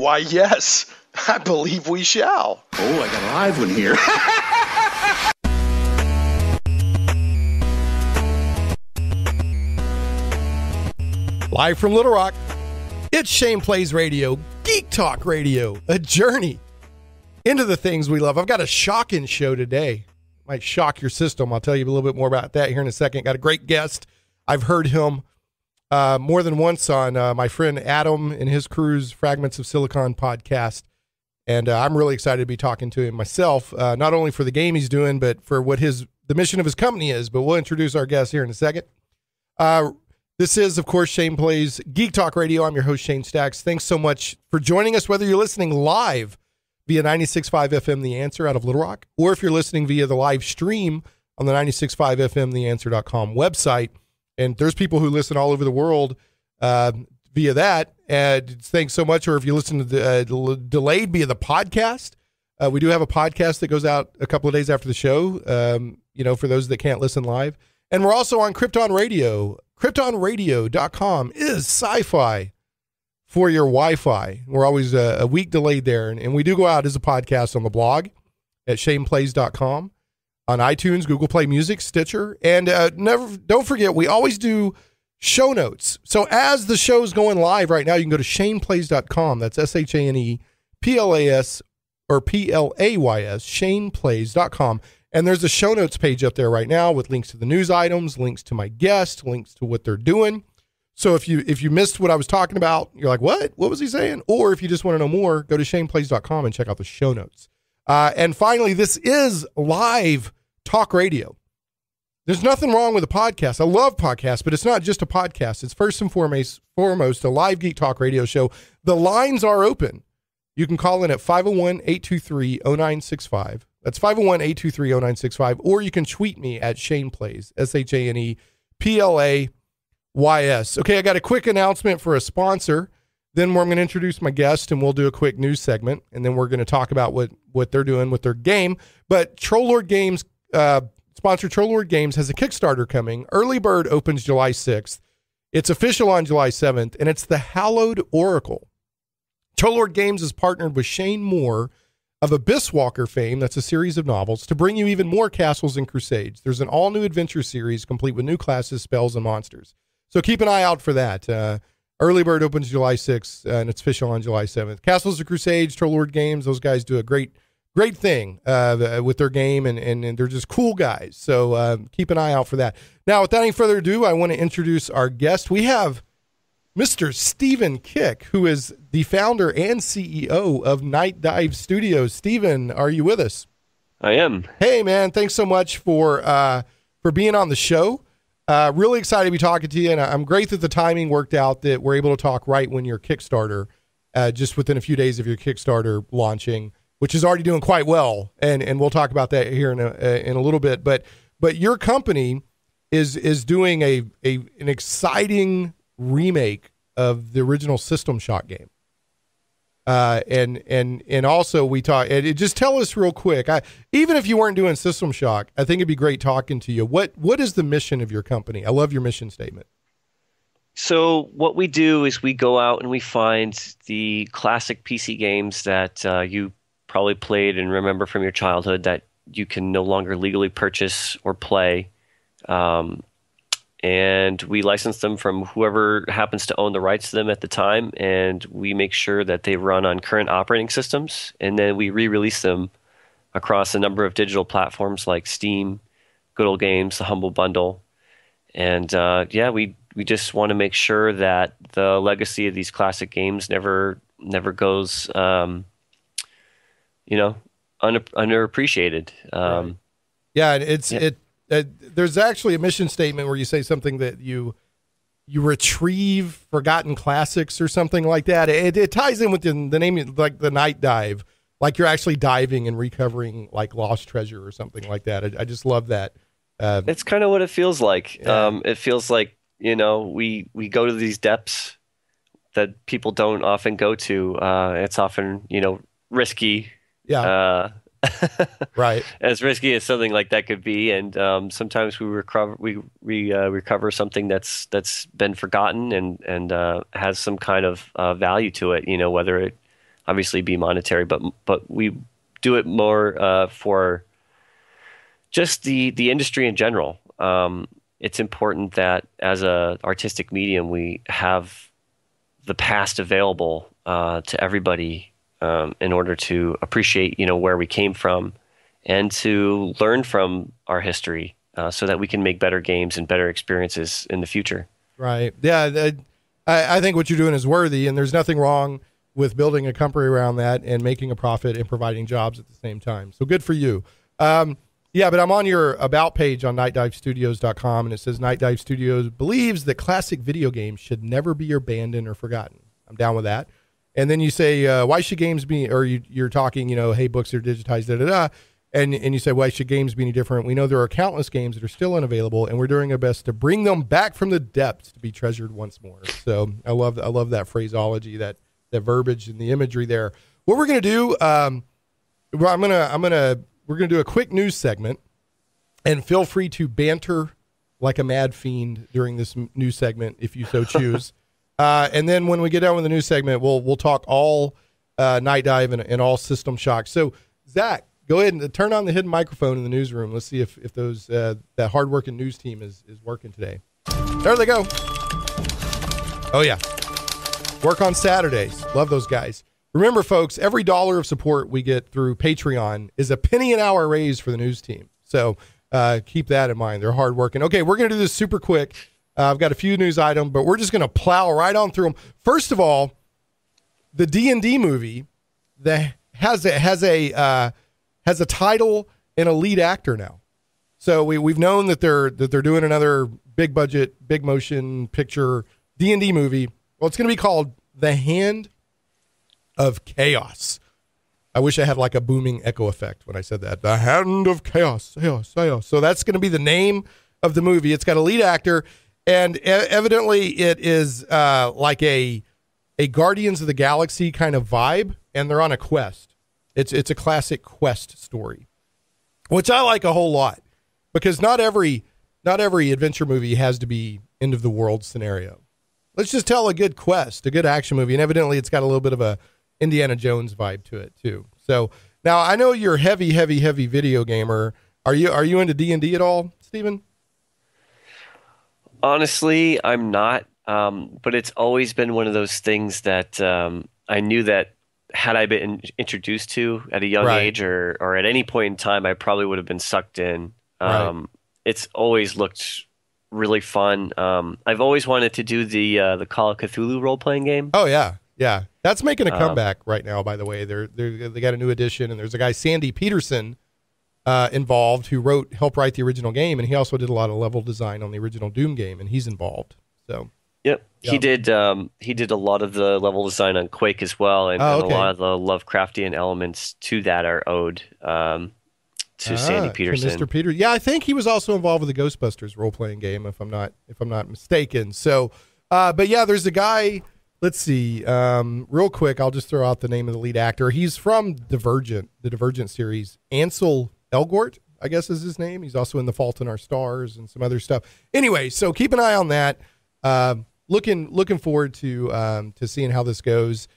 Why, yes, I believe we shall. Oh, I got a live one here. Live from Little Rock, it's Shane Plays Radio, Geek Talk Radio, a journey into the things we love. I've got a shocking show today. Might shock your system. I'll tell you a little bit more about that here in a second. Got a great guest. I've heard him more than once on my friend Adam and his crew's Fragments of Silicon podcast. And I'm really excited to be talking to him myself, not only for the game he's doing, but for what the mission of his company is. But we'll introduce our guest here in a second. This is, of course, Shane Plays Geek Talk Radio. I'm your host, Shane Stacks. Thanks so much for joining us, whether you're listening live via 96.5 FM The Answer out of Little Rock, or if you're listening via the live stream on the 96.5 FM TheAnswer.com website. And there's people who listen all over the world via that. And thanks so much. Or if you listen to the delayed via the podcast, we do have a podcast that goes out a couple of days after the show, for those that can't listen live. And we're also on Krypton Radio. KryptonRadio.com is SciFi for your Wi-Fi. We're always a week delayed there. And we do go out as a podcast on the blog at shaneplays.com, on iTunes, Google Play Music, Stitcher. And don't forget, we always do show notes. So as the show's going live right now, you can go to shaneplays.com. That's ShanePlas or PLAYS, shaneplays.com. And there's a show notes page up there right now with links to the news items, links to my guest, links to what they're doing. So if you missed what I was talking about, you're like, what? What was he saying? Or if you just want to know more, go to shaneplays.com and check out the show notes. And finally, this is live talk radio. There's nothing wrong with a podcast. I love podcasts, but it's not just a podcast. It's first and foremost a live Geek Talk radio show. The lines are open. You can call in at 501-823-0965. That's 501-823-0965. Or you can tweet me at Shane Plays, ShanePlays. Okay, I got a quick announcement for a sponsor. Then I'm going to introduce my guest, and we'll do a quick news segment. And then we're going to talk about what they're doing with their game. But Troll Lord Games, sponsor Troll Lord Games, has a Kickstarter coming. Early Bird opens July 6th. It's official on July 7th, and it's the Hallowed Oracle. Troll Lord Games has partnered with Shane Moore of Abyss Walker fame, that's a series of novels, to bring you even more Castles and Crusades. There's an all-new adventure series complete with new classes, spells, and monsters. So keep an eye out for that. Early Bird opens July 6th, and it's official on July 7th. Castles and Crusades, Troll Lord Games, those guys do a great thing with their game, and they're just cool guys. So keep an eye out for that. Now, without any further ado, I want to introduce our guest. We have Mr. Stephen Kick, who is the founder and CEO of Night Dive Studios. Stephen, are you with us? I am. Hey, man, thanks so much for being on the show. Really excited to be talking to you, and I'm great that the timing worked out that we're able to talk right when your Kickstarter, just within a few days of your Kickstarter launching, which is already doing quite well, and we'll talk about that here in a little bit. But your company is doing an exciting remake of the original System Shock game. And also we talk, and just tell us real quick, even if you weren't doing System Shock, I think it'd be great talking to you. What is the mission of your company? I love your mission statement. So what we do is we go out and we find the classic PC games that you probably played and remember from your childhood that you can no longer legally purchase or play. And we license them from whoever happens to own the rights to them at the time, and we make sure that they run on current operating systems, and then we re-release them across a number of digital platforms like Steam, Good Old Games, the Humble Bundle. And we just want to make sure that the legacy of these classic games never goes underappreciated. Right. Yeah, there's actually a mission statement where you say something that you retrieve forgotten classics or something like that. It ties in with the name, like the Night Dive, like you're actually diving and recovering like lost treasure or something like that. I just love that. It's kind of what it feels like. Yeah. It feels like, we go to these depths that people don't often go to. It's often, risky. Yeah. Right. As risky as something like that could be, and sometimes we recover something that's been forgotten and has some kind of value to it. Whether it obviously be monetary, but we do it more for just the industry in general. It's important that as a artistic medium, we have the past available to everybody in order to appreciate, where we came from and to learn from our history so that we can make better games and better experiences in the future. Right. Yeah. I think what you're doing is worthy, and there's nothing wrong with building a company around that and making a profit and providing jobs at the same time. So good for you. Yeah, but I'm on your About page on nightdivestudios.com, and it says Night Dive Studios believes that classic video games should never be abandoned or forgotten. I'm down with that. And then you say, why should games be, or you're talking, hey, books are digitized, da-da-da, and you say, why should games be any different? We know there are countless games that are still unavailable, and we're doing our best to bring them back from the depths to be treasured once more. So I love that phraseology, that verbiage and the imagery there. What we're going to do, we're going to do a quick news segment, and feel free to banter like a mad fiend during this news segment if you so choose. And then when we get done with the news segment, we'll talk all Night Dive and all System Shock. So, Zach, go ahead and turn on the hidden microphone in the newsroom. Let's see if those that hardworking news team is working today. There they go. Oh, yeah. Work on Saturdays. Love those guys. Remember, folks, every dollar of support we get through Patreon is a penny an hour raise for the news team. So keep that in mind. They're hardworking. Okay, we're going to do this super quick. I've got a few news items, but we're just going to plow right on through them. First of all, the D&D movie that has a title and a lead actor now. So we've known that they're doing another big budget, big motion picture D&D movie. Well, it's going to be called The Hand of Chaos. I wish I had like a booming echo effect when I said that. The Hand of Chaos. So that's going to be the name of the movie. It's got a lead actor, and evidently it is like a Guardians of the Galaxy kind of vibe, and they're on a quest. It's a classic quest story, which I like a whole lot, because not every adventure movie has to be end of the world scenario. Let's just tell a good quest, a good action movie, and evidently it's got a little bit of a Indiana Jones vibe to it too. So now I know you're a heavy video gamer. Are you into D&D at all, Stephen? Honestly, I'm not. But it's always been one of those things that I knew that had I been introduced to at a young age or at any point in time, I probably would have been sucked in. It's always looked really fun. I've always wanted to do the Call of Cthulhu role-playing game. Oh, yeah. Yeah. That's making a comeback right now, by the way. They got a new edition, and there's a guy, Sandy Peterson, involved, who helped write the original game, and he also did a lot of level design on the original Doom game, and he's involved. So Yep. He did a lot of the level design on Quake as well, and a lot of the Lovecraftian elements to that are owed to Sandy Peterson. To Mr. Peter. Yeah, I think he was also involved with the Ghostbusters role-playing game, if I'm not mistaken. So, but yeah, there's a guy. Let's see. Real quick, I'll just throw out the name of the lead actor. He's from Divergent, the Divergent series. Ansel Elgort, I guess is his name. He's also in The Fault in Our Stars and some other stuff. Anyway, so keep an eye on that. Looking forward to seeing how this goes.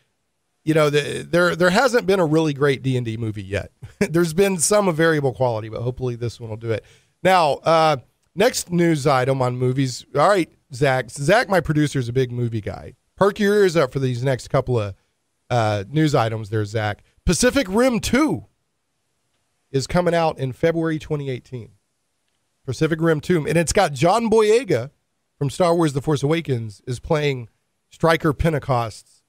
There hasn't been a really great D&D movie yet. There's been some of variable quality, but hopefully this one will do it. Now, next news item on movies. All right, Zach. Zach, my producer, is a big movie guy. Perk your ears up for these next couple of news items there, Zach. Pacific Rim 2 is coming out in February 2018. Pacific Rim 2. And it's got John Boyega from Star Wars The Force Awakens is playing Stryker Pentecost's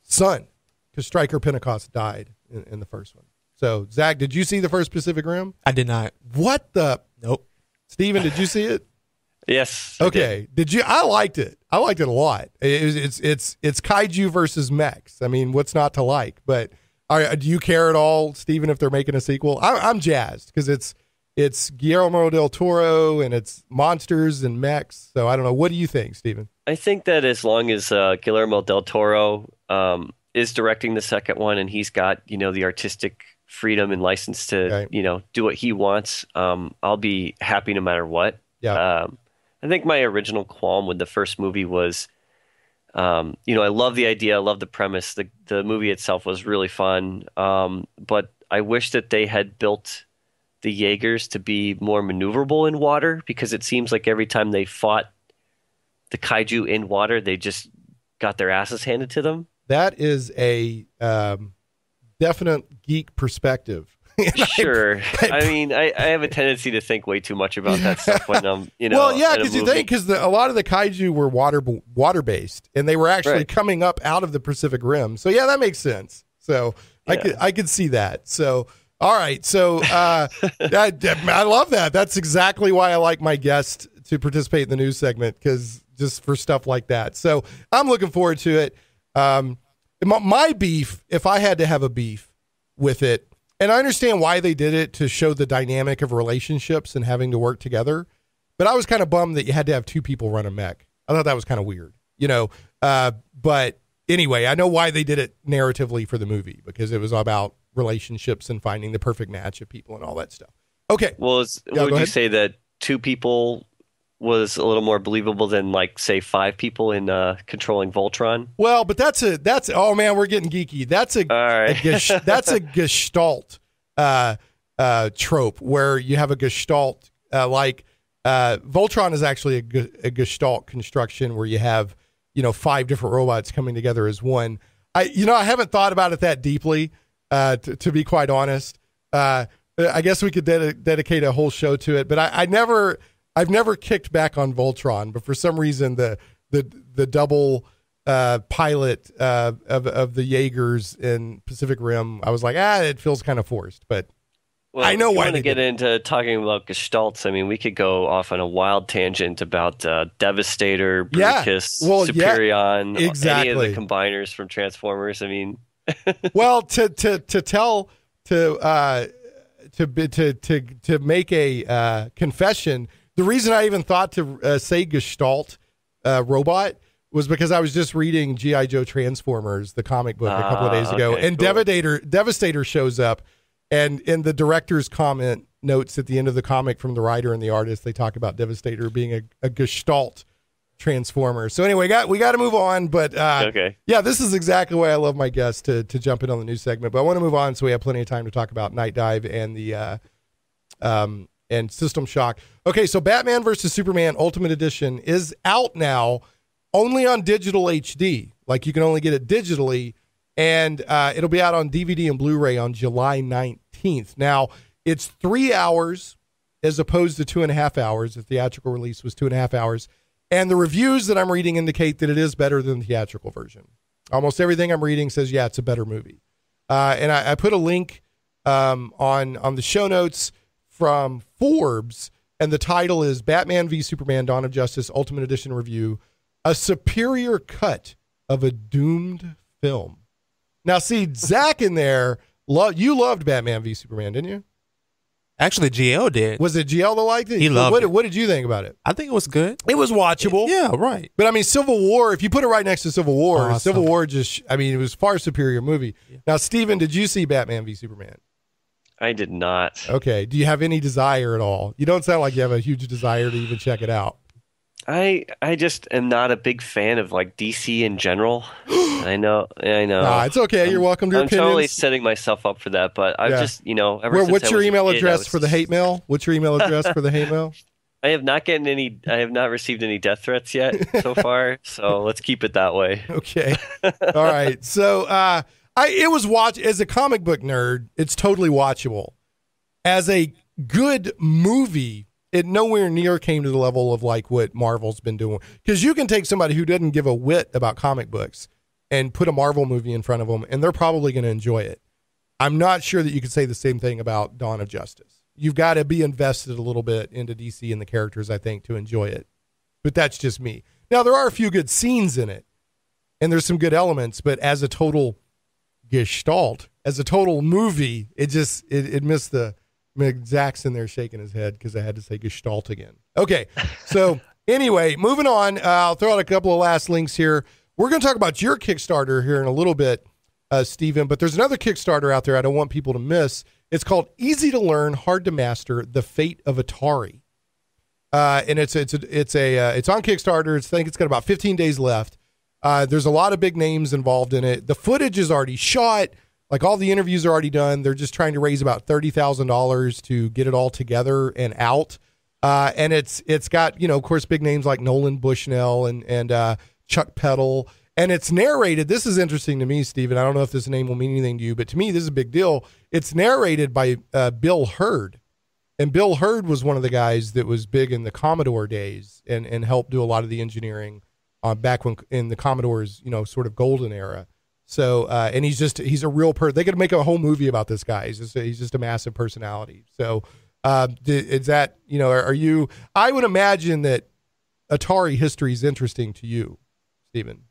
son, because Stryker Pentecost died in the first one. So, Zach, did you see the first Pacific Rim? I did not. What the? Nope. Steven, did you see it? Yes. Okay. Did you? I liked it. I liked it a lot. It's kaiju versus mechs. I mean, what's not to like? But do you care at all, Steven, if they're making a sequel? I'm jazzed, because it's Guillermo del Toro, and it's monsters and mechs. So I don't know. What do you think, Steven? I think that as long as Guillermo del Toro is directing the second one, and he's got the artistic freedom and license to do what he wants, I'll be happy no matter what. Yeah. I think my original qualm with the first movie was I love the idea. I love the premise. The movie itself was really fun. But I wish that they had built the Jaegers to be more maneuverable in water, because it seems like every time they fought the kaiju in water, they just got their asses handed to them. That is a definite geek perspective. Sure. I have a tendency to think way too much about that stuff when Well, yeah, because a lot of the kaiju were water based, and they were actually coming up out of the Pacific Rim. So yeah, that makes sense. So yeah. I could see that. So all right, so I love that. That's exactly why I like my guest to participate in the news segment, because just for stuff like that. So I'm looking forward to it. My beef, if I had to have a beef with it. And I understand why they did it, to show the dynamic of relationships and having to work together. But I was kind of bummed that you had to have two people run a mech. I thought that was kind of weird, But anyway, I know why they did it narratively for the movie, because it was about relationships and finding the perfect match of people and all that stuff. Okay. Well, would you say that two people was a little more believable than, like, say, five people in controlling Voltron? Well, but that's oh man, we're getting geeky. That's a Gestalt trope, where you have a Gestalt Voltron is actually a Gestalt construction where you have five different robots coming together as one. I haven't thought about it that deeply, to be quite honest. I guess we could dedicate a whole show to it, but I've never kicked back on Voltron, but for some reason the double pilot of the Jaegers in Pacific Rim, I was like, it feels kind of forced. But I know why. If you want to get into talking about Gestalts, I mean, we could go off on a wild tangent about Devastator, Bruticus, Superion, exactly. Any of the combiners from Transformers. I mean, well, to make a confession. The reason I even thought to say Gestalt robot was because I was just reading G.I. Joe Transformers, the comic book, a couple of days ago, and cool. Devastator shows up, and in the director's comment notes at the end of the comic from the writer and the artist, they talk about Devastator being a Gestalt Transformer. So anyway, we got to move on, but yeah, this is exactly why I love my guests to jump in on the news segment, but I want to move on so we have plenty of time to talk about Night Dive and the and System Shock. Okay, so Batman vs. Superman Ultimate Edition is out now, only on digital HD. Like, you can only get it digitally, and it'll be out on DVD and Blu-ray on July 19th. Now, it's 3 hours as opposed to 2.5 hours. The theatrical release was 2.5 hours. And the reviews that I'm reading indicate that it is better than the theatrical version. Almost everything I'm reading says, yeah, it's a better movie. And I put a link on the show notes from Forbes, and the title is Batman v Superman Dawn of Justice Ultimate Edition Review, a superior cut of a doomed film. Now, see, Zach in there, you loved Batman v Superman, didn't you? Actually, GL did. Was it GL that liked it? He loved it. What did you think about it? I think it was good. It was watchable. Yeah, right. But I mean, Civil War, if you put it right next to Civil War, Civil War it was far superior movie. Yeah. Now, Steven, did you see Batman v Superman? I did not. Okay. Do you have any desire at all? You don't sound like you have a huge desire to even check it out. I just am not a big fan of, like, DC in general. I know. Nah, it's okay. You're welcome to your opinions. I'm totally setting myself up for that, but I've just, ever since what's your email address for the hate mail? What's your email address for the hate mail? I have not received any death threats yet so far, so let's keep it that way. Okay. All right. So, as a comic book nerd, it's totally watchable. As a good movie, it nowhere near came to the level of like what Marvel's been doing. Because you can take somebody who doesn't give a whit about comic books and put a Marvel movie in front of them, and they're probably going to enjoy it. I'm not sure that you could say the same thing about Dawn of Justice. You've got to be invested a little bit into DC and the characters, I think, to enjoy it. But that's just me. Now, there are a few good scenes in it, and there's some good elements, but as a total Gestalt, as a total movie, it missed the... Zach's in there shaking his head because I had to say Gestalt again. Okay, so anyway, moving on. I'll throw out a couple of last links here. We're going to talk about your Kickstarter here in a little bit, Stephen, but there's another Kickstarter out there I don't want people to miss. It's called Easy to Learn, Hard to Master, The Fate of Atari. And it's on Kickstarter. I think it's got about 15 days left. There's a lot of big names involved in it. The footage is already shot. Like all the interviews are already done. They're just trying to raise about $30,000 to get it all together and out. And it's got, of course, big names like Nolan Bushnell and Chuck Peddle. And it's narrated. This is interesting to me, Stephen. I don't know if this name will mean anything to you, but to me, this is a big deal. It's narrated by Bill Hurd. And Bill Hurd was one of the guys that was big in the Commodore days and helped do a lot of the engineering back when in the Commodore's, sort of golden era. So, and he's a real person. They could make a whole movie about this guy. He's just a massive personality. So, is that, are you, I would imagine that Atari history is interesting to you, Stephen.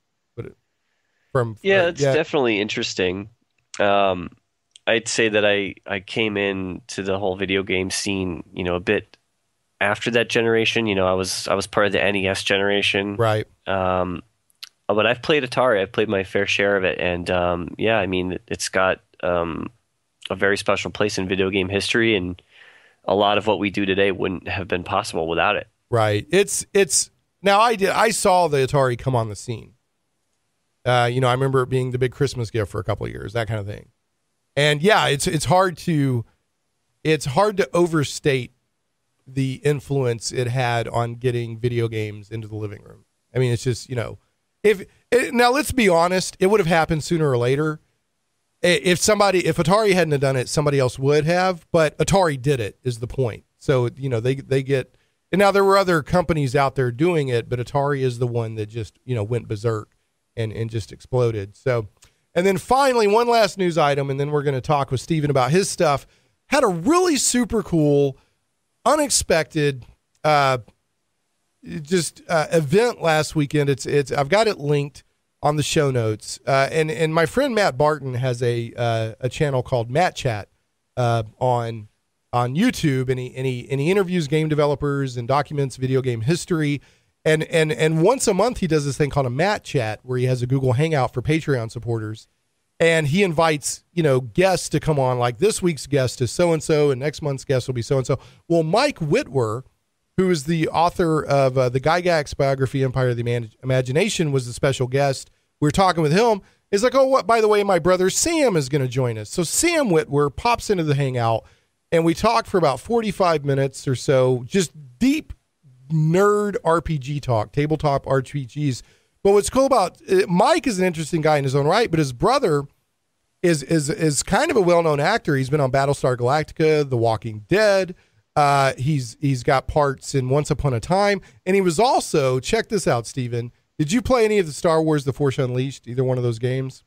It's definitely interesting. I'd say that I came into the whole video game scene, a bit after that generation. I was part of the NES generation. Right. But I've played Atari. I've played my fair share of it. And it's got a very special place in video game history, and a lot of what we do today wouldn't have been possible without it. Right. Now I saw the Atari come on the scene. I remember it being the big Christmas gift for a couple of years, that kind of thing. And yeah, it's hard to overstate the influence it had on getting video games into the living room. I mean, it's just, now let's be honest, it would have happened sooner or later. If Atari hadn't have done it, somebody else would have, but Atari did it is the point. So, they get, and now there were other companies out there doing it, but Atari is the one that just, went berserk and just exploded. So, and then finally, one last news item, and then we're going to talk with Stephen about his stuff. Had a really super cool, unexpected, event last weekend. It's I've got it linked on the show notes. And my friend Matt Barton has a channel called Matt Chat on YouTube, and he interviews game developers and documents video game history. And once a month, he does this thing called a Matt Chat, where he has a Google Hangout for Patreon supporters. And he invites, guests to come on, like this week's guest is so-and-so, and next month's guest will be so-and-so. Well, Mike Whitwer, who is the author of the Gygax biography, Empire of the Imagination, was the special guest. We were talking with him. He's like, oh, by the way, my brother Sam is going to join us. So Sam Whitwer pops into the Hangout, and we talk for about 45 minutes or so, just deep nerd RPG talk, tabletop RPGs. But what's cool about Mike is an interesting guy in his own right, but his brother is kind of a well-known actor. He's been on Battlestar Galactica, The Walking Dead. He's got parts in Once Upon a Time, and he was also, check this out, Stephen. Did you play any of the Star Wars The Force Unleashed, either one of those games?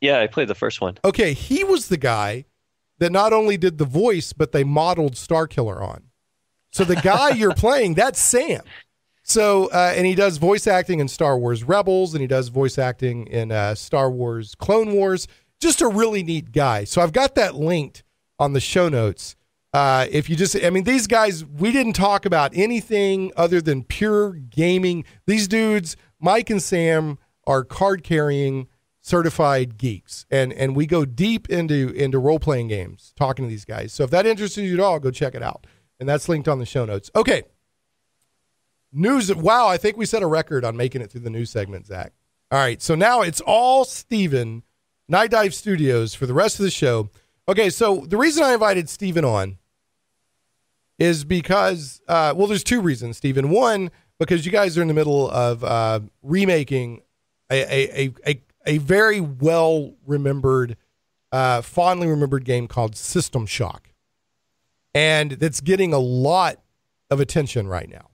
Yeah, I played the first one. Okay, he was the guy that not only did the voice, but they modeled Starkiller on. So the guy you're playing, that's Sam. So, and he does voice acting in Star Wars Rebels, and he does voice acting in Star Wars Clone Wars. Just a really neat guy. So I've got that linked on the show notes. If you these guys, we didn't talk about anything other than pure gaming. These dudes, Mike and Sam, are card-carrying certified geeks. And we go deep into role-playing games talking to these guys. So if that interests you at all, go check it out. And that's linked on the show notes. Okay. News. Wow, I think we set a record on making it through the news segment, Zach. All right, so now it's all Stephen, Night Dive Studios, for the rest of the show. Okay, so the reason I invited Stephen on is because, there's two reasons, Stephen. One, because you guys are in the middle of remaking a very well-remembered, fondly remembered game called System Shock. And that's getting a lot of attention right now.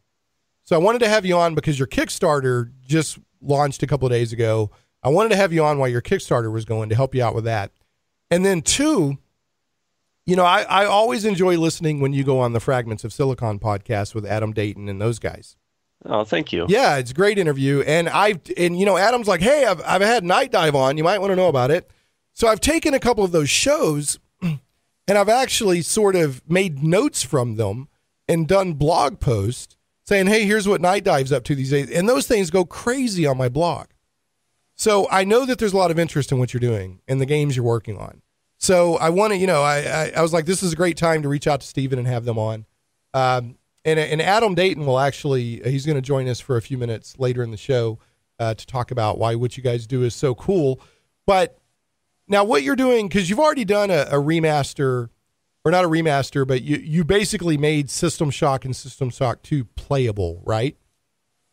So I wanted to have you on because your Kickstarter just launched a couple of days ago. I wanted to have you on while your Kickstarter was going to help you out with that. And then two, I always enjoy listening when you go on the Fragments of Silicon podcast with Adam Dayton and those guys. Oh, thank you. Yeah, it's a great interview. And Adam's like, hey, I've had Night Dive on. You might want to know about it. So I've taken a couple of those shows and I've actually sort of made notes from them and done blog posts saying, hey, here's what Night Dive's up to these days. And those things go crazy on my blog. So I know that there's a lot of interest in what you're doing and the games you're working on. So I want to, I was like, this is a great time to reach out to Stephen and have them on. And Adam Dayton will actually, he's going to join us for a few minutes later in the show. to talk about why what you guys do is so cool. But now what you're doing, because you've already done a remaster, or not a remaster, but you basically made System Shock and System Shock 2 playable, right?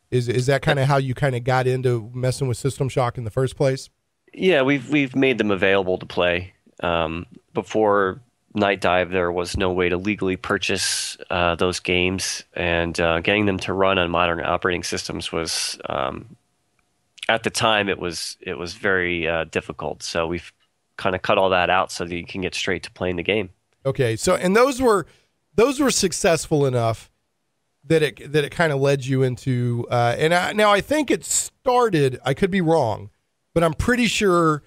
Is that kind of how you kind of got into messing with System Shock in the first place? Yeah, we've made them available to play. Before Night Dive, there was no way to legally purchase those games, and getting them to run on modern operating systems was, at the time, it was very difficult. So we've kind of cut all that out so that you can get straight to playing the game. Okay, so and those were successful enough that it kind of led you into now I think it started, I could be wrong, but I'm pretty sure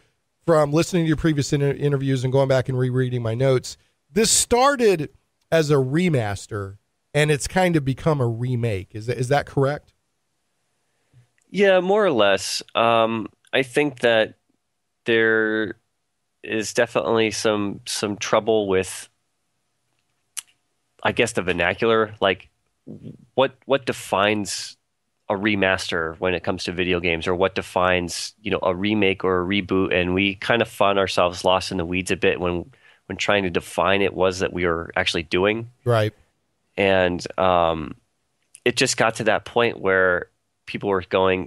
from listening to your previous interviews and going back and rereading my notes, this started as a remaster and it's kind of become a remake. Is that correct? Yeah, more or less. I think that there is definitely some trouble with, I guess, the vernacular, like what defines a remaster when it comes to video games, or what defines, a remake or a reboot. And we kind of found ourselves lost in the weeds a bit when trying to define it was that we were actually doing. Right. And it just got to that point where people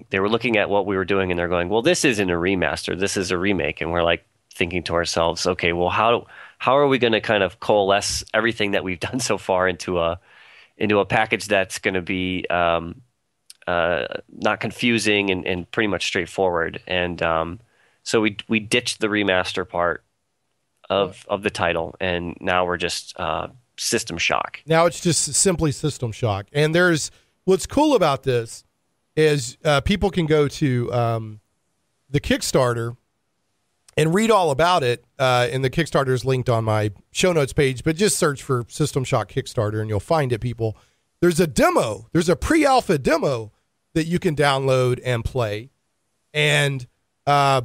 they were looking at what we were doing and they're going, well, this isn't a remaster, this is a remake. And we're like thinking to ourselves, okay, well, how are we going to kind of coalesce everything that we've done so far into a package that's going to be not confusing and pretty much straightforward. And so we ditched the remaster part of the title, and now we're just System Shock. Now it's just simply System Shock. And what's cool about this is people can go to the Kickstarter and read all about it. And the Kickstarter is linked on my show notes page, but just search for System Shock Kickstarter and you'll find it, people. There's a demo. There's a pre-alpha demo that you can download and play. And for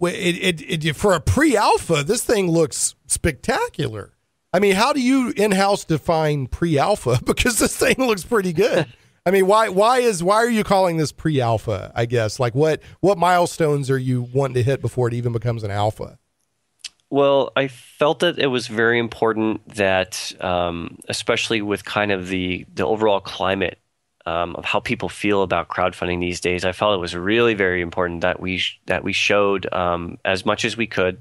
a pre-alpha, this thing looks spectacular. I mean, how do you in-house define pre-alpha? Because this thing looks pretty good. I mean, why are you calling this pre-alpha, I guess? Like what milestones are you wanting to hit before it even becomes an alpha? Well, I felt that it was very important that, especially with kind of the overall climate of how people feel about crowdfunding these days, I felt it was really very important that we showed as much as we could,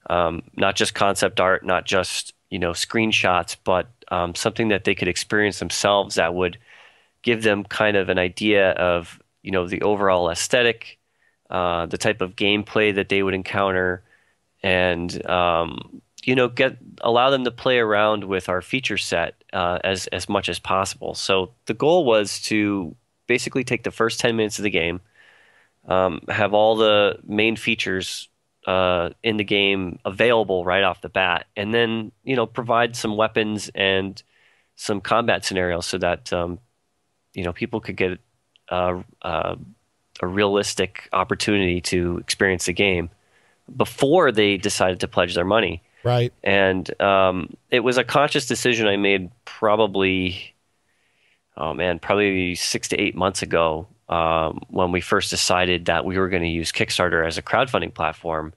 not just concept art, not just screenshots, but something that they could experience themselves that would give them kind of an idea of the overall aesthetic, the type of gameplay that they would encounter, and allow them to play around with our feature set as much as possible. So the goal was to basically take the first 10 minutes of the game, have all the main features in the game available right off the bat, and then provide some weapons and some combat scenarios so that people could get a realistic opportunity to experience the game before they decided to pledge their money. Right. And it was a conscious decision I made probably 6 to 8 months ago when we first decided that we were going to use Kickstarter as a crowdfunding platform.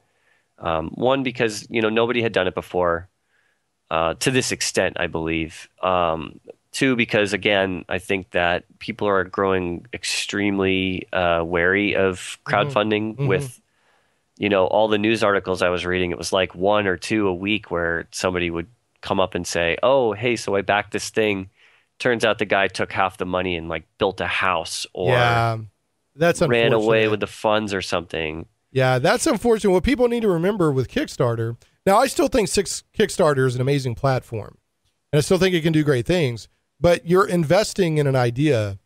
One, because nobody had done it before to this extent, I believe. Two, because again, I think that people are growing extremely wary of crowdfunding with all the news articles I was reading. It was like 1 or 2 a week where somebody would come up and say, oh, hey, so I backed this thing. Turns out the guy took half the money and like built a house or that's ran away with the funds or something. Yeah, that's unfortunate. What people need to remember with Kickstarter, now I still think Kickstarter is an amazing platform, and I still think it can do great things, but you're investing in an idea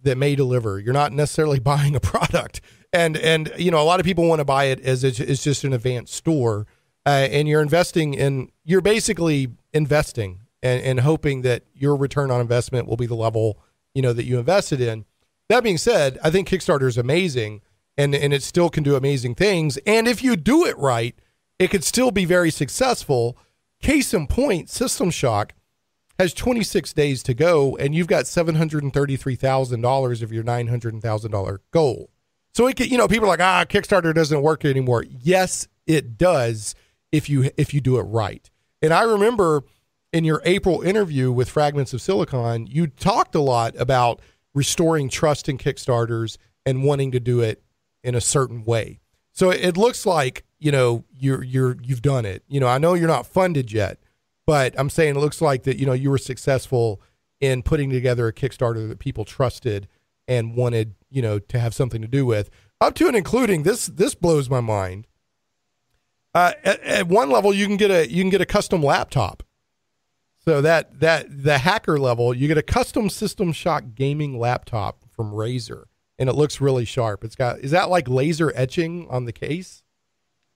that may deliver. You're not necessarily buying a product. And a lot of people want to buy it as it's just an advanced store, and you're basically investing and hoping that your return on investment will be the level that you invested in. That being said, I think Kickstarter is amazing, and it still can do amazing things. And if you do it right, it could still be very successful. Case in point, System Shock. has 26 days to go, and you've got $733,000 of your $900,000 goal. So it could, people are like, Kickstarter doesn't work anymore. Yes, it does if you do it right. And I remember in your April interview with Fragments of Silicon, you talked a lot about restoring trust in Kickstarters and wanting to do it in a certain way. So it looks like, you've done it. I know you're not funded yet, but I'm saying it looks like that, you were successful in putting together a Kickstarter that people trusted and wanted, to have something to do with, up to and including this blows my mind. At one level, you can get a custom laptop. So that the hacker level, you get a custom System Shock gaming laptop from Razer, and it looks really sharp. Is that like laser etching on the case?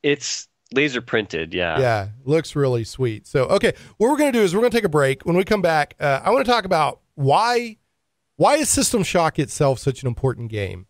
It's laser printed, yeah. Yeah, looks really sweet. So, okay, what we're going to do is we're going to take a break. When we come back, I want to talk about why is System Shock itself such an important game?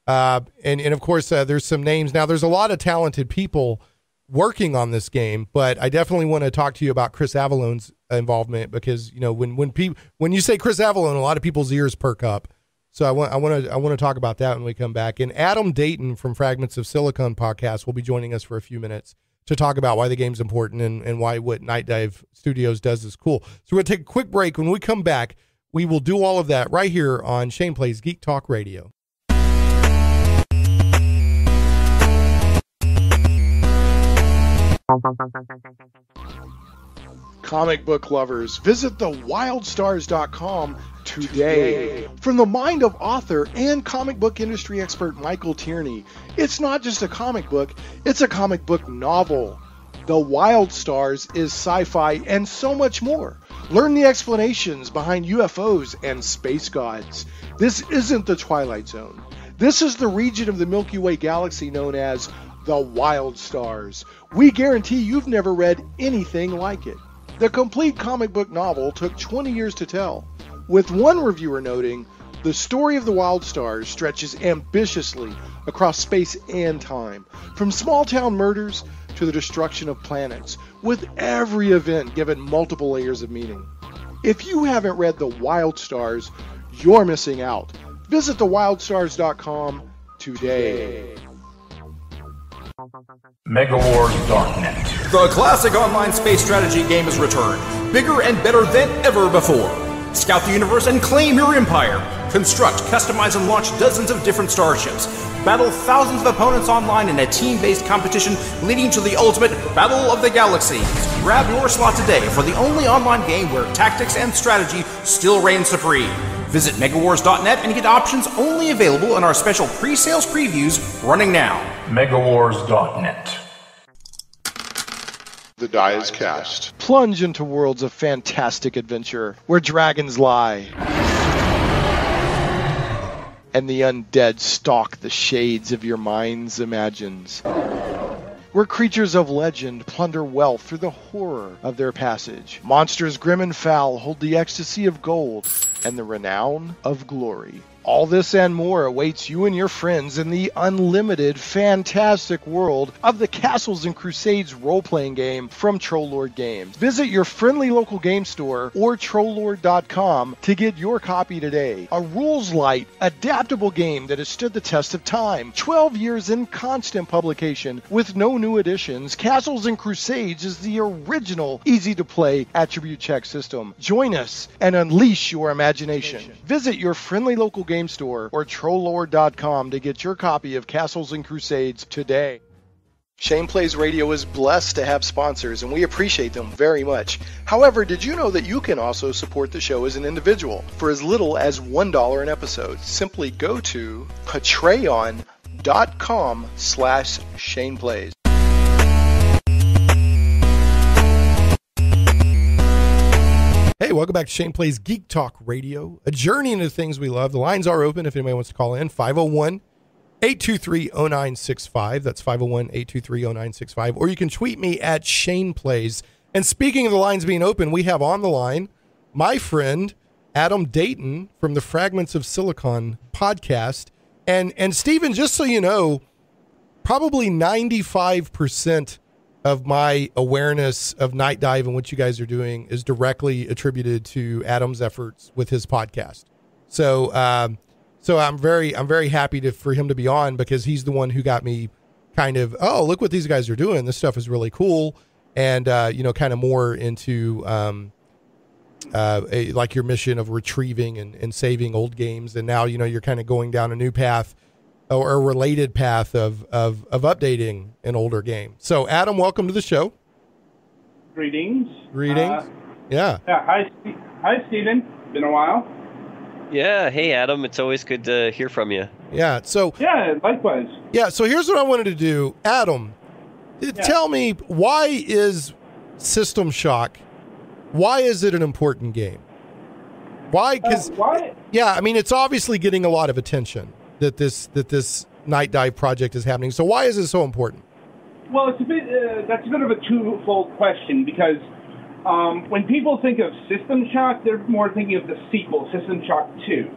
And of course, there's some names. Now, there's a lot of talented people working on this game, but I definitely want to talk to you about Chris Avellone's involvement, because when you say Chris Avellone, a lot of people's ears perk up. So I want to talk about that when we come back. And Adam Dayton from Fragments of Silicon podcast will be joining us for a few minutes to talk about why the game's important and why what Night Dive Studios does is cool. So we're going to take a quick break. When we come back, we will do all of that right here on Shane Plays Geek Talk Radio. Comic book lovers, visit thewildstars.com today. From the mind of author and comic book industry expert Michael Tierney, it's not just a comic book, it's a comic book novel. The Wild Stars is sci-fi and so much more. Learn the explanations behind UFOs and space gods. This isn't the Twilight Zone. This is the region of the Milky Way galaxy known as the Wild Stars. We guarantee you've never read anything like it. The complete comic book novel took 20 years to tell, with one reviewer noting, the story of the Wild Stars stretches ambitiously across space and time, from small-town murders to the destruction of planets, with every event given multiple layers of meaning. If you haven't read The Wild Stars, you're missing out. Visit thewildstars.com today. Megawars.net. The classic online space strategy game has returned, bigger and better than ever before. Scout the universe and claim your empire. Construct, customize, and launch dozens of different starships. Battle thousands of opponents online in a team-based competition leading to the ultimate Battle of the Galaxies. Grab your slot today for the only online game where tactics and strategy still reign supreme. Visit Megawars.net and get options only available in our special pre-sales previews running now. Megawars.net. The die is cast. Plunge into worlds of fantastic adventure where dragons lie and the undead stalk the shades of your mind's imagines. Where creatures of legend plunder wealth through the horror of their passage. Monsters grim and foul hold the ecstasy of gold and the renown of glory. All this and more awaits you and your friends in the unlimited, fantastic world of the Castles and Crusades role-playing game from Trollord Games. Visit your friendly local game store or Trollord.com to get your copy today. A rules-light, adaptable game that has stood the test of time. 12 years in constant publication with no new additions, Castles and Crusades is the original easy-to-play attribute check system. Join us and unleash your imagination. Visit your friendly local game store or Trollord.com to get your copy of Castles and Crusades today. Shane Plays Radio is blessed to have sponsors, and we appreciate them very much. However, did you know that you can also support the show as an individual for as little as $1 an episode? Simply go to patreon.com/ShanePlays. Hey, welcome back to Shane Plays Geek Talk Radio, a journey into things we love. The lines are open if anybody wants to call in, 501-823-0965. That's 501-823-0965. Or you can tweet me at Shane Plays. And speaking of the lines being open, we have on the line my friend Adam Dayton from the Fragments of Silicon podcast. And Stephen, just so you know, probably 95% of my awareness of Night Dive and what you guys are doing is directly attributed to Adam's efforts with his podcast. So, so I'm very happy for him to be on, because he's the one who got me kind of, oh, look what these guys are doing. This stuff is really cool. And, kind of more into, like your mission of retrieving and saving old games. And now, you're kind of going down a new path, or a related path of updating an older game. So Adam, welcome to the show. Greetings. Yeah. Hi, Stephen. Been a while. Yeah. Hey, Adam. It's always good to hear from you. Yeah. So. Yeah. Likewise. Yeah. So here's what I wanted to do, Adam. Tell me, why is System Shock? Why is it an important game? Why? Because yeah, I mean, it's obviously getting a lot of attention that this Night Dive project is happening. So why is it so important? Well, it's a bit. That's a bit of a twofold question, because when people think of System Shock, they're more thinking of the sequel, System Shock 2.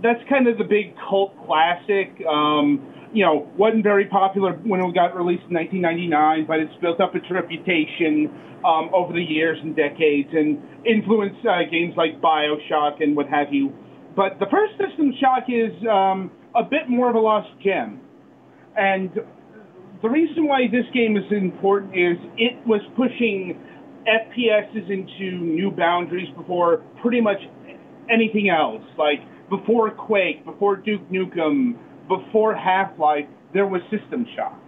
That's kind of the big cult classic. Wasn't very popular when it got released in 1999, but it's built up its reputation over the years and decades, and influenced games like BioShock and what have you. But the first System Shock is a bit more of a lost gem. And the reason why this game is important is it was pushing FPSs into new boundaries before pretty much anything else. Like, before Quake, before Duke Nukem, before Half-Life, there was System Shock.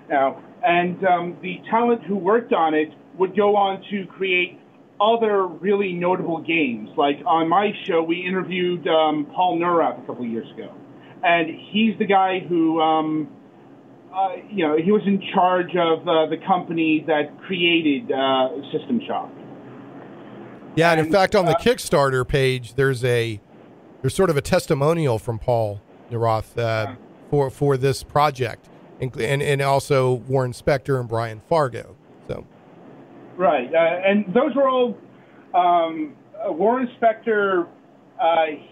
Now, and the talent who worked on it would go on to create other really notable games. Like, on my show, we interviewed Paul Neurath a couple of years ago. And he's the guy who, he was in charge of the company that created System Shock. Yeah, and in fact, on the Kickstarter page, there's sort of a testimonial from Paul Neurath for this project, and also Warren Spector and Brian Fargo. So. Right, and those were all Warren Spector.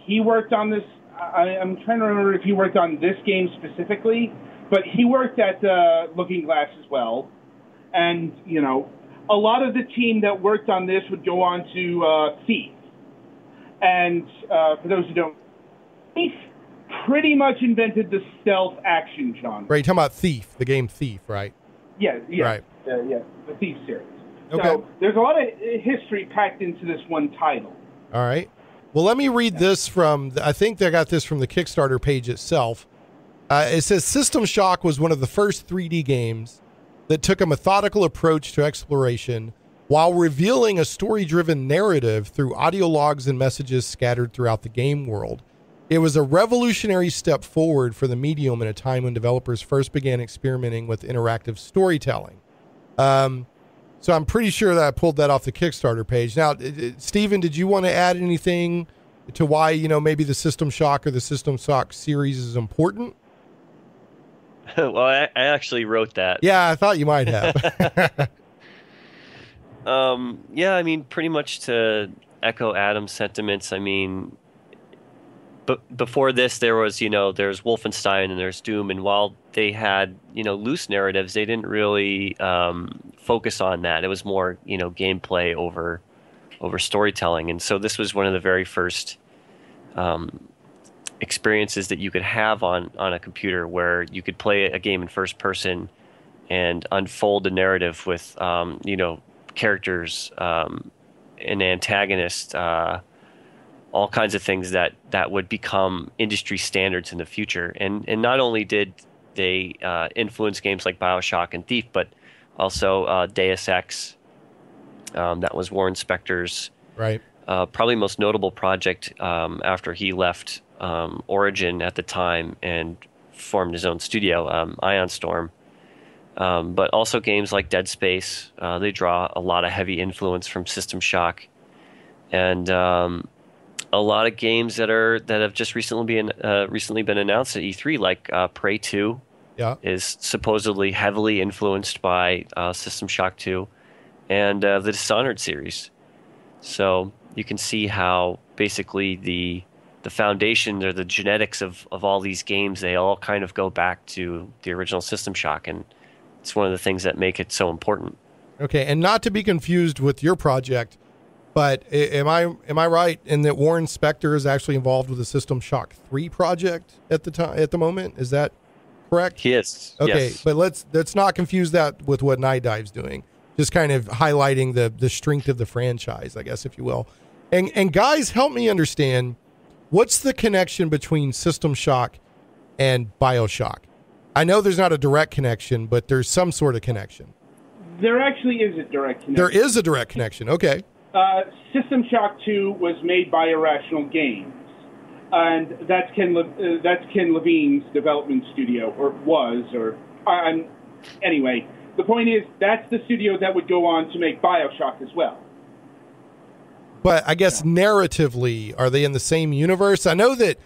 He worked on this. I'm trying to remember if he worked on this game specifically, but he worked at Looking Glass as well. And a lot of the team that worked on this would go on to Thief. And for those who don't, Thief pretty much invented the stealth action genre. Right, you're talking about Thief, the game Thief, right? Yeah. Right. The Thief series. Okay. So there's a lot of history packed into this one title. All right. Well, let me read this from, I think they got this from the Kickstarter page itself. It says, System Shock was one of the first 3D games that took a methodical approach to exploration while revealing a story-driven narrative through audio logs and messages scattered throughout the game world. It was a revolutionary step forward for the medium in a time when developers first began experimenting with interactive storytelling. So I'm pretty sure that I pulled that off the Kickstarter page. Now, Stephen, did you want to add anything to why, maybe the System Shock or the System Shock series is important? Well, I actually wrote that. Yeah, I thought you might have. Yeah, I mean, pretty much to echo Adam's sentiments. I mean, but before this, there was, there's Wolfenstein and there's Doom, and while they had, loose narratives, they didn't really focus on that. It was more, gameplay over storytelling, and so this was one of the very first experiences that you could have on a computer, where you could play a game in first person and unfold a narrative with, characters, an antagonist, all kinds of things that would become industry standards in the future. And not only did they influence games like BioShock and Thief, but also Deus Ex. That was Warren Spector's probably most notable project after he left Origin at the time and formed his own studio, Ion Storm. But also games like Dead Space. They draw a lot of heavy influence from System Shock. And a lot of games that have just recently been announced at E3, like Prey 2, is supposedly heavily influenced by System Shock 2 and the Dishonored series. So you can see how basically the foundation or the genetics of all these games, they all kind of go back to the original System Shock. And it's one of the things that make it so important. Okay, and not to be confused with your project, but am I right in that Warren Spector is actually involved with the System Shock 3 project at the moment? Is that correct? He is. Okay, yes. but let's not confuse that with what Night Dive's doing. Just kind of highlighting the strength of the franchise, I guess, if you will. And guys, help me understand, what's the connection between System Shock and BioShock? I know there's not a direct connection, but there's some sort of connection. There actually is a direct connection. There is a direct connection. Okay. System Shock 2 was made by Irrational Games, and that's Ken Levine's development studio, or was, anyway. The point is, that's the studio that would go on to make BioShock as well. But I guess narratively, are they in the same universe? I know that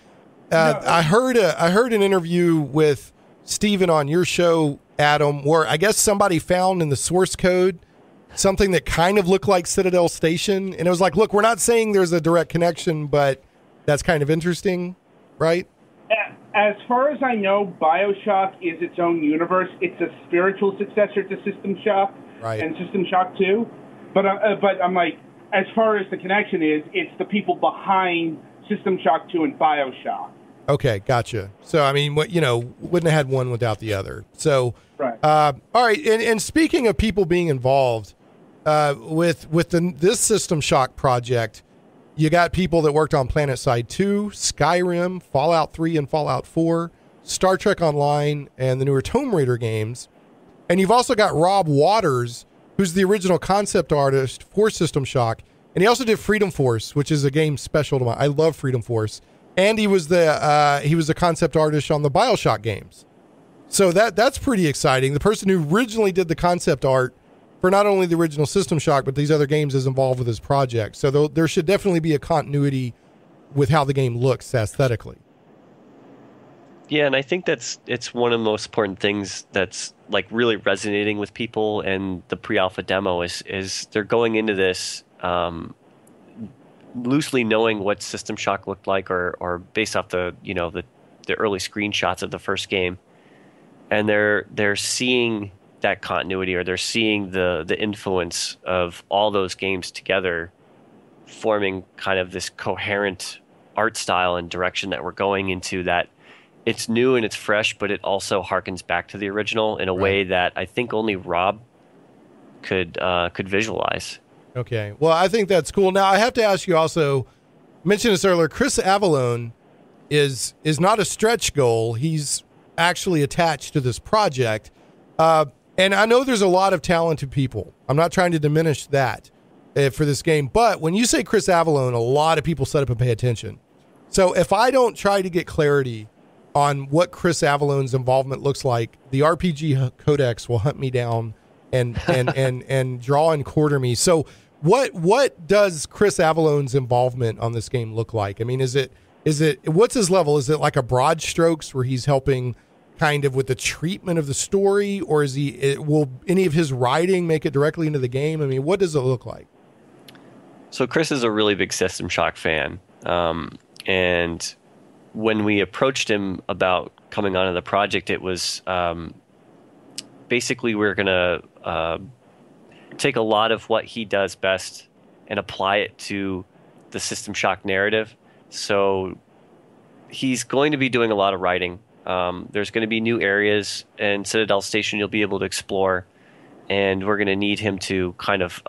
I heard an interview with Steven on your show, Adam, where I guess somebody found in the source code something that kind of looked like Citadel Station. And it was like, look, we're not saying there's a direct connection, but that's kind of interesting, right? As far as I know, BioShock is its own universe. It's a spiritual successor to System Shock and System Shock 2. But I'm like, as far as the connection is, it's the people behind System Shock 2 and BioShock. Okay, gotcha. So, I mean, wouldn't have had one without the other. So, right. All right. And speaking of people being involved with this System Shock project, you got people that worked on PlanetSide 2, Skyrim, Fallout 3 and Fallout 4, Star Trek Online, and the newer Tomb Raider games. And you've also got Rob Waters, who's the original concept artist for System Shock. And he also did Freedom Force, which is a game special to mine. I love Freedom Force. And he was the concept artist on the BioShock games. So that's pretty exciting. The person who originally did the concept art for not only the original System Shock, but these other games is involved with his project. So there should definitely be a continuity with how the game looks aesthetically. Yeah, and I think it's one of the most important things that's like really resonating with people. And the pre-alpha demo is they're going into this loosely knowing what System Shock looked like, or based off the early screenshots of the first game, and they're seeing that continuity, or they're seeing the influence of all those games together, forming kind of this coherent art style and direction that we're going into. That it's new and it's fresh, but it also harkens back to the original in a way that I think only Rob could visualize. Okay. Well, I think that's cool. Now, I have to ask you also, mentioned this earlier, Chris Avellone is not a stretch goal. He's actually attached to this project. And I know there's a lot of talented people. I'm not trying to diminish that for this game. But when you say Chris Avellone, a lot of people set up and pay attention. So if I don't try to get clarity on what Chris Avallone's involvement looks like, the RPG Codex will hunt me down and draw and quarter me. So what does Chris Avallone's involvement on this game look like? I mean, is it what's his level? Is it like a broad strokes where he's helping kind of with the treatment of the story, or will any of his writing make it directly into the game? I mean, what does it look like? So Chris is a really big System Shock fan. And when we approached him about coming onto the project, it was basically we're going to take a lot of what he does best and apply it to the System Shock narrative. So he's going to be doing a lot of writing. There's going to be new areas in Citadel Station you'll be able to explore, and we're going to need him to kind of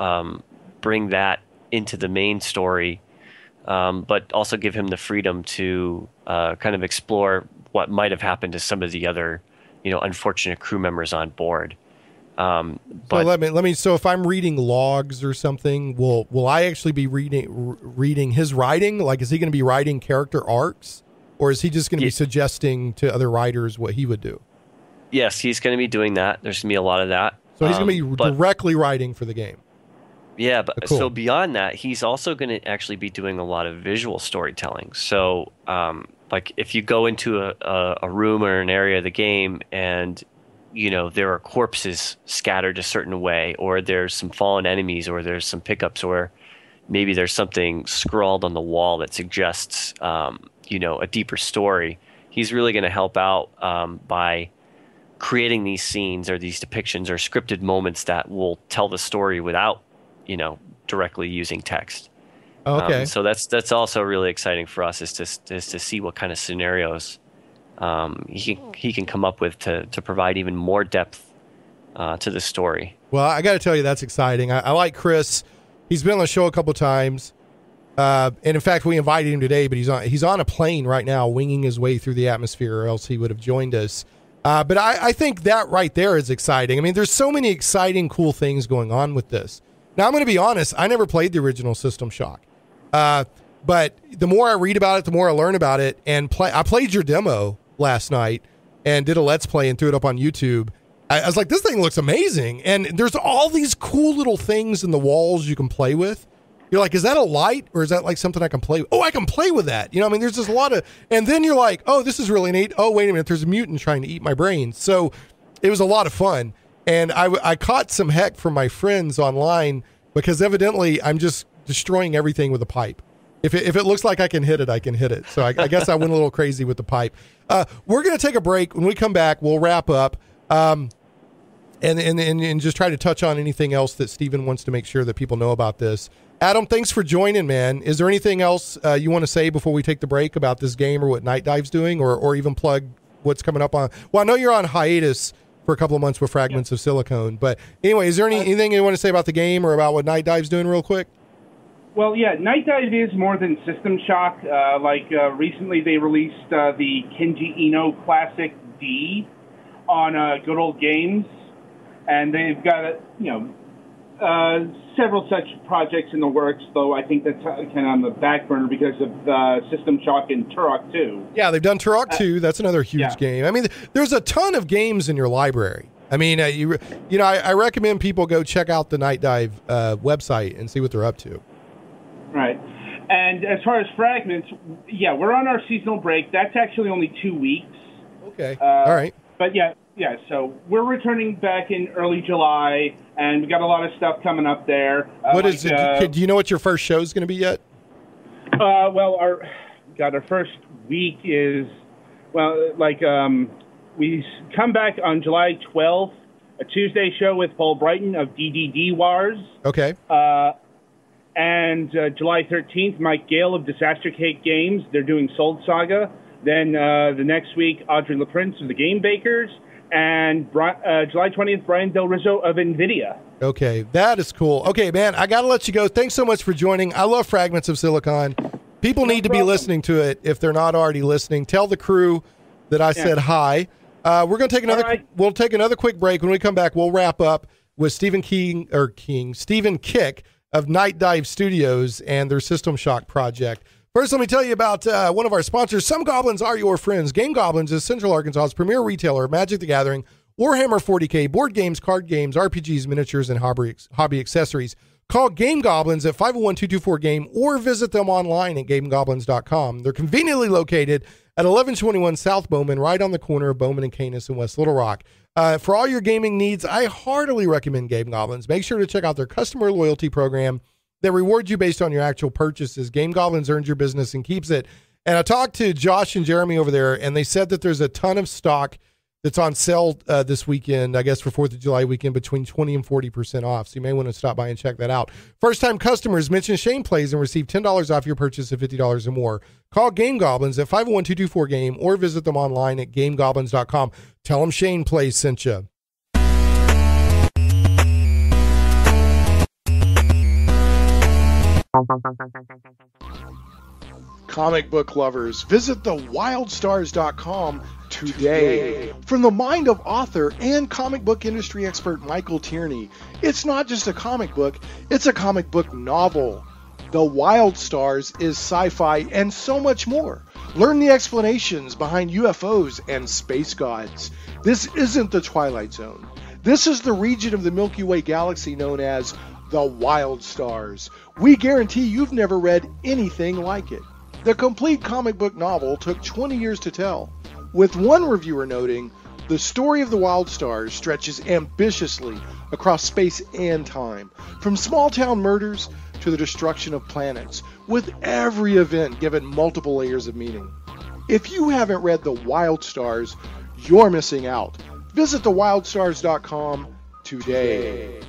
bring that into the main story, but also give him the freedom to kind of explore what might have happened to some of the other, unfortunate crew members on board. So if I'm reading logs or something, will I actually be reading his writing? Like, is he going to be writing character arcs, or is he just going to be suggesting to other writers what he would do? Yes, he's going to be doing that. There's going to be a lot of that. So he's going to be directly writing for the game. Yeah, but cool. So beyond that, he's also going to actually be doing a lot of visual storytelling. So, like if you go into a room or an area of the game and there are corpses scattered a certain way, or there's some fallen enemies, or there's some pickups, or maybe there's something scrawled on the wall that suggests, a deeper story. He's really going to help out by creating these scenes or these depictions or scripted moments that will tell the story without, directly using text. Okay. So that's also really exciting for us is to see what kind of scenarios he can come up with to provide even more depth to the story. Well, I got to tell you, that's exciting. I like Chris. He's been on the show a couple times. And in fact, we invited him today, but he's on a plane right now, winging his way through the atmosphere, or else he would have joined us. But I think that right there is exciting. I mean, there's so many exciting, cool things going on with this. Now, I'm going to be honest. I never played the original System Shock. But the more I read about it, the more I learn about it. And I played your demo last night and did a Let's Play and threw it up on YouTube. I was like, this thing looks amazing. And there's all these cool little things in the walls you can play with. You're like, is that a light or is that like something I can play with? Oh, I can play with that. There's just a lot of, and then you're like, oh, this is really neat. Oh, wait a minute. There's a mutant trying to eat my brain. So it was a lot of fun. And I caught some heck from my friends online because evidently I'm just destroying everything with a pipe. If it looks like I can hit it, I can hit it. So I guess I went a little crazy with the pipe. We're going to take a break. When we come back, we'll wrap up. And just try to touch on anything else that Steven wants to make sure that people know about this. Adam, thanks for joining, man. Is there anything else you want to say before we take the break about this game or what Night Dive's doing, or even plug what's coming up on? Well, I know you're on hiatus for a couple of months with Fragments of Silicon, but anyway, is there anything you want to say about the game or about what Night Dive's doing real quick? Well, yeah, Night Dive is more than System Shock. Recently they released the Kenji Eno Classic D on Good Old Games, and they've got several such projects in the works, though I think that's kind of on the back burner because of System Shock and Turok 2. Yeah, they've done Turok 2. That's another huge game. I mean, there's a ton of games in your library. I mean, I recommend people go check out the Night Dive website and see what they're up to. Right. And as far as Fragments, yeah, we're on our seasonal break. That's actually only 2 weeks. Okay. All right. But yeah, so we're returning back in early July, and we got a lot of stuff coming up there. What is it? Do you know what your first show is going to be yet? Our first week is, we come back on July 12th, a Tuesday show with Paul Brighton of DDD Wars. Okay. And July 13th, Mike Gale of Disaster Cake Games. They're doing Soul Saga. Then the next week, Audrey LaPrince of the Game Bakers. And July 20th, Brian Del Rizzo of NVIDIA. Okay, that is cool. Okay, man, I got to let you go. Thanks so much for joining. I love Fragments of Silicon. People need to be listening to it if they're not already listening. Tell the crew that I said hi. We're going to take another. We'll take another quick break. When we come back, we'll wrap up with Stephen Kick of Night Dive Studios and their System Shock project. First, let me tell you about one of our sponsors. Some Goblins Are Your Friends. Game Goblins is Central Arkansas's premier retailer of Magic the Gathering, Warhammer 40K, board games, card games, RPGs, miniatures, and hobby accessories. Call Game Goblins at 501-224-GAME or visit them online at GameGoblins.com. They're conveniently located at 1121 South Bowman, right on the corner of Bowman and Canis in West Little Rock. For all your gaming needs, I heartily recommend Game Goblins. Make sure to check out their customer loyalty program that rewards you based on your actual purchases. Game Goblins earns your business and keeps it. And I talked to Josh and Jeremy over there, and they said that there's a ton of stock that's on sale this weekend, I guess for 4th of July weekend, between 20 and 40% off. So you may want to stop by and check that out. First-time customers, mention Shane Plays and receive $10 off your purchase of $50 or more. Call Game Goblins at 501-224-GAME or visit them online at GameGoblins.com. Tell them Shane Plays sent you. Comic book lovers, visit thewildstars.com today. From the mind of author and comic book industry expert Michael Tierney, it's not just a comic book, it's a comic book novel. The Wild Stars is sci-fi and so much more. Learn the explanations behind UFOs and space gods. This isn't the Twilight Zone. This is the region of the Milky Way galaxy known as the Wild Stars. We guarantee you've never read anything like it. The complete comic book novel took 20 years to tell, with one reviewer noting, the story of the Wild Stars stretches ambitiously across space and time, from small-town murders to the destruction of planets, with every event given multiple layers of meaning. If you haven't read The Wild Stars, you're missing out. Visit thewildstars.com today.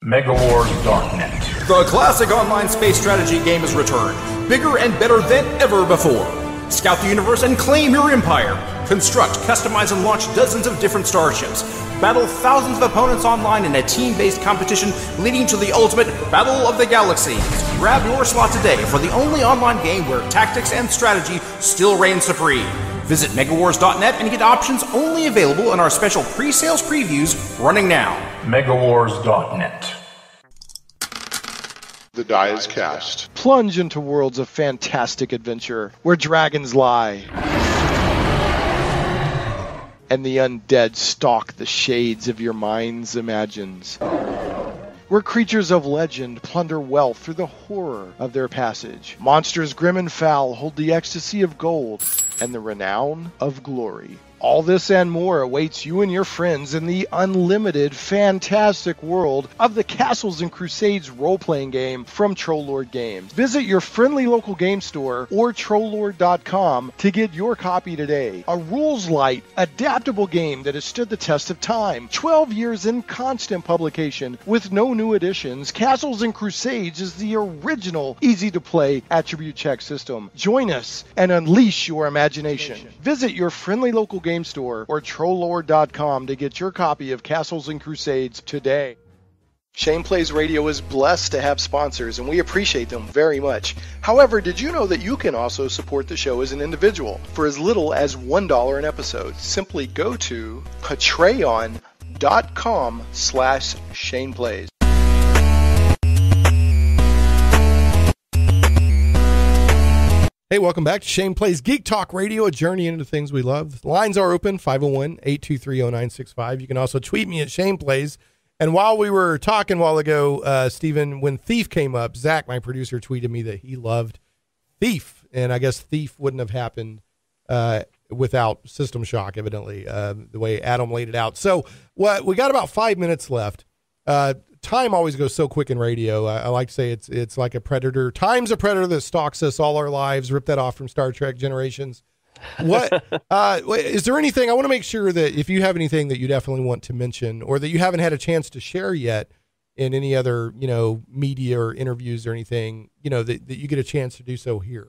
Megawars.net. The classic online space strategy game has returned, bigger and better than ever before. Scout the universe and claim your empire. Construct, customize, and launch dozens of different starships. Battle thousands of opponents online in a team-based competition leading to the ultimate Battle of the Galaxies. Grab your slot today for the only online game where tactics and strategy still reign supreme. Visit megawars.net and get options only available in our special pre-sales previews running now. Megawars.net. The die is cast. Plunge into worlds of fantastic adventure where dragons lie and the undead stalk the shades of your mind's imagines. Where creatures of legend plunder wealth through the horror of their passage. Monsters grim and foul hold the ecstasy of gold and the renown of glory. All this and more awaits you and your friends in the unlimited, fantastic world of the Castles and Crusades role-playing game from Trollord Games. Visit your friendly local game store or Trollord.com to get your copy today. A rules-light, adaptable game that has stood the test of time. 12 years in constant publication with no new additions, Castles and Crusades is the original easy-to-play attribute check system. Join us and unleash your imagination. Visit your friendly local game store or Trollord.com to get your copy of Castles and Crusades today. Shane Plays Radio is blessed to have sponsors, and we appreciate them very much. However, did you know that you can also support the show as an individual for as little as $1 an episode? Simply go to patreon.com/ShanePlays. Hey, welcome back to Shane Plays Geek Talk Radio, a journey into the things we love. The lines are open, 501-823-0965. You can also tweet me at Shane Plays. And while we were talking a while ago, Stephen, when Thief came up, Zach, my producer, tweeted me that he loved Thief. And I guess Thief wouldn't have happened without System Shock, evidently, the way Adam laid it out. So we got about 5 minutes left. Time always goes so quick in radio. I like to say it's like a predator. Time's a predator that stalks us all our lives. Rip that off from Star Trek Generations. What is there anything I want to make sure that if you have anything that you definitely want to mention or that you haven't had a chance to share yet in any other media or interviews or anything that you get a chance to do so here.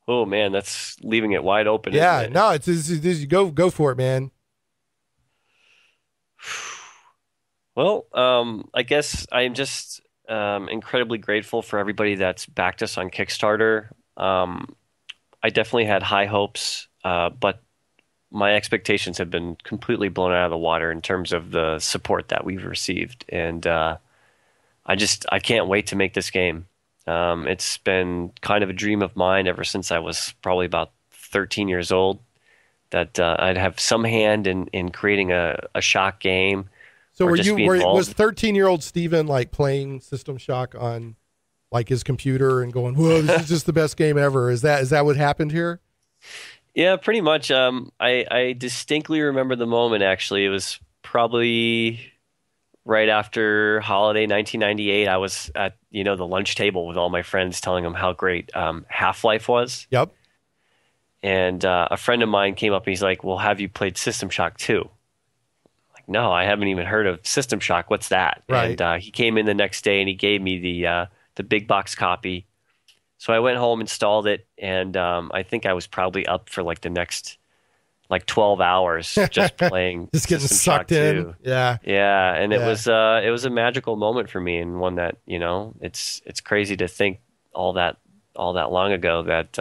Oh man, that's leaving it wide open. Yeah, isn't it? no, it's go for it, man. Well, I guess I'm just incredibly grateful for everybody that's backed us on Kickstarter. I definitely had high hopes, but my expectations have been completely blown out of the water in terms of the support that we've received. And I can't wait to make this game. It's been kind of a dream of mine ever since I was probably about 13 years old, that I'd have some hand in creating a shock game. So was 13-year-old Steven like playing System Shock on like his computer and going, "Whoa, this is just the best game ever"? Is that what happened here? Yeah, pretty much. I distinctly remember the moment. Actually, it was probably right after holiday 1998. I was at the lunch table with all my friends, telling them how great Half-Life was. Yep. And a friend of mine came up and he's like, "Well, have you played System Shock 2?" No, I haven't even heard of System Shock. What's that? Right. And he came in the next day and he gave me the big box copy. So I went home, installed it, and I think I was probably up for like the next 12 hours just playing. Just getting System sucked Shock in. 2. Yeah. Yeah, and Yeah. it was a magical moment for me, and one that it's crazy to think all that long ago that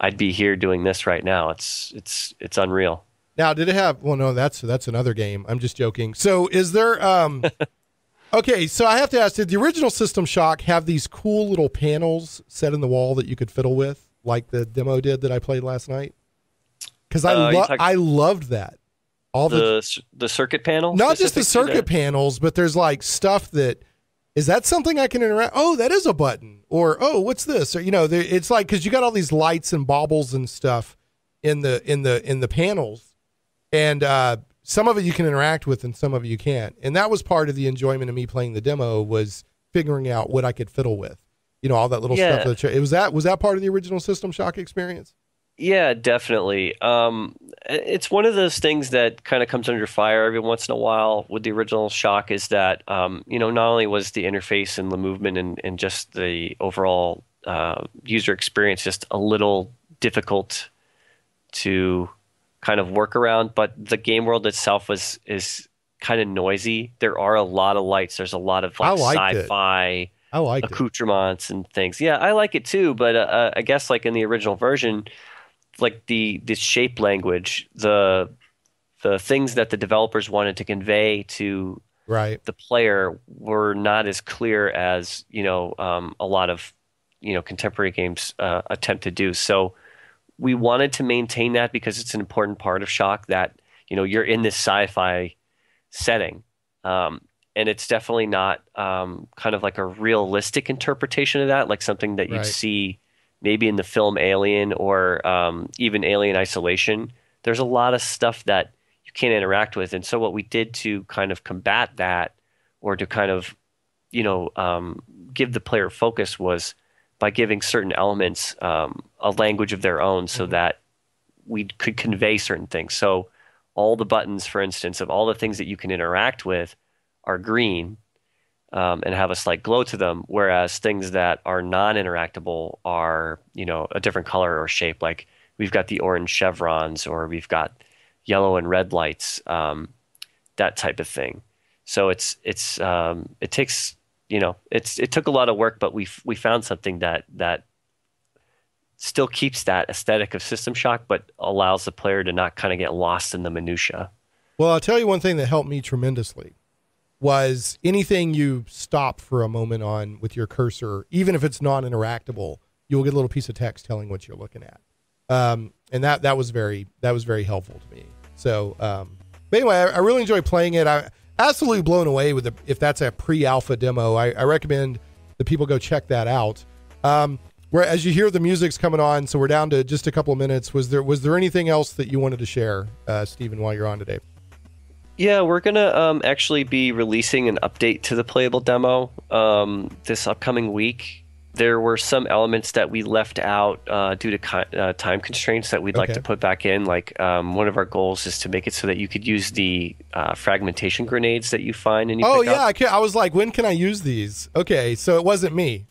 I'd be here doing this right now. It's unreal. Now, did it have? Well, no, that's another game. I'm just joking. So, is there? Okay, so I have to ask: did the original System Shock have these cool little panels set in the wall that you could fiddle with, like the demo did that I played last night? Because I loved that. All the circuit panel, not just the circuit panels, but there's like stuff that is that something I can interact. Oh, that is a button, or oh, what's this? Or it's like because you got all these lights and baubles and stuff in the panels. And some of it you can interact with and some of it you can't. And that was part of the enjoyment of me playing the demo was figuring out what I could fiddle with. All that little stuff. Was that part of the original System Shock experience? Yeah, definitely. It's one of those things that kind of comes under fire every once in a while with the original Shock is that, not only was the interface and the movement and just the overall user experience just a little difficult to kind of work around, but the game world itself is kind of noisy. There are a lot of lights. There's a lot of sci-fi accoutrements and things. Yeah, I like it too, but I guess like in the original version, like the shape language, the things that the developers wanted to convey to the player were not as clear as a lot of contemporary games attempt to do. So we wanted to maintain that because it's an important part of Shock that you're in this sci-fi setting, and it's definitely not kind of like a realistic interpretation of that, like something that you'd see maybe in the film Alien or even Alien Isolation. There's a lot of stuff that you can't interact with. And so what we did to kind of combat that or to kind of, give the player focus was by giving certain elements a language of their own so that we could convey certain things. So all the buttons, for instance, of all the things that you can interact with are green. And have a slight glow to them, whereas things that are non-interactable are, a different color or shape. Like we've got the orange chevrons, or we've got yellow and red lights, that type of thing. So it takes, it took a lot of work, but we found something that still keeps that aesthetic of System Shock, but allows the player to not kind of get lost in the minutia. Well, I'll tell you one thing that helped me tremendously. Was anything you stop for a moment on with your cursor, even if it's non-interactable, you'll get a little piece of text telling what you're looking at. And that was very helpful to me. So, but anyway, I really enjoy playing it. I'm absolutely blown away with if that's a pre-alpha demo. I recommend that people go check that out. Where as you hear the music's coming on, so we're down to just a couple of minutes. Was there anything else that you wanted to share, Stephen, while you're on today? Yeah, we're going to actually be releasing an update to the playable demo this upcoming week. There were some elements that we left out due to time constraints that we'd like to put back in. Like one of our goals is to make it so that you could use the fragmentation grenades that you find and you pick up. I was like, when can I use these? Okay, so it wasn't me.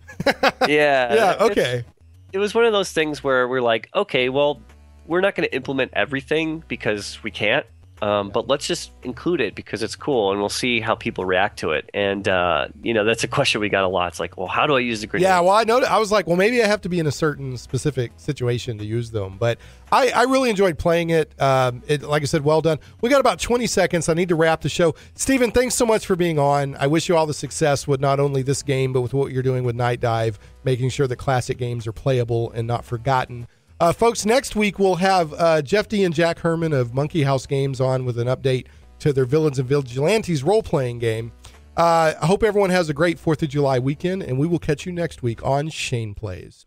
Yeah. Okay. It was one of those things where we're like, okay, well, we're not going to implement everything because we can't. But let's just include it because it's cool, and we'll see how people react to it. And that's a question we got a lot. It's like, well, how do I use the grenade? Yeah, well, I was like, well, maybe I have to be in a certain specific situation to use them. But I really enjoyed playing it. Like I said, well done. We got about 20 seconds. I need to wrap the show. Stephen, thanks so much for being on. I wish you all the success with not only this game, but with what you're doing with Night Dive, making sure that classic games are playable and not forgotten. Folks, next week we'll have Jeff D. and Jack Herman of Monkey House Games on with an update to their Villains and Vigilantes role-playing game. I hope everyone has a great 4th of July weekend, and we will catch you next week on Shane Plays.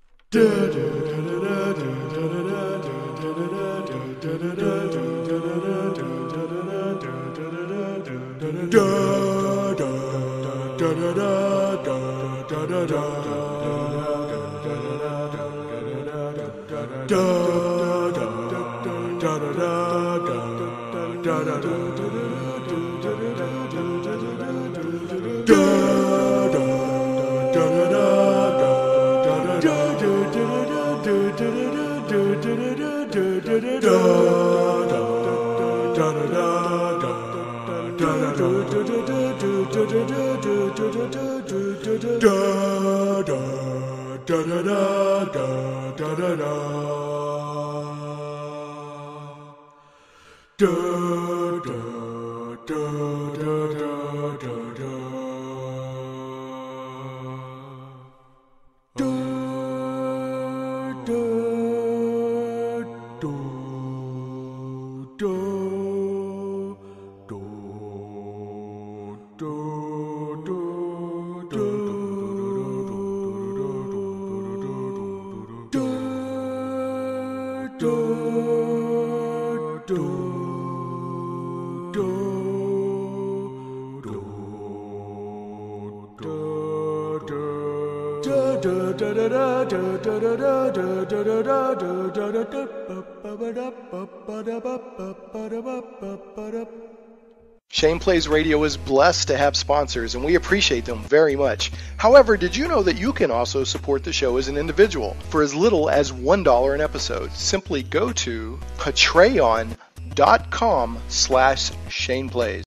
Shane Plays Radio is blessed to have sponsors, and we appreciate them very much. However, did you know that you can also support the show as an individual for as little as $1 an episode? Simply go to patreon.com/ShanePlays.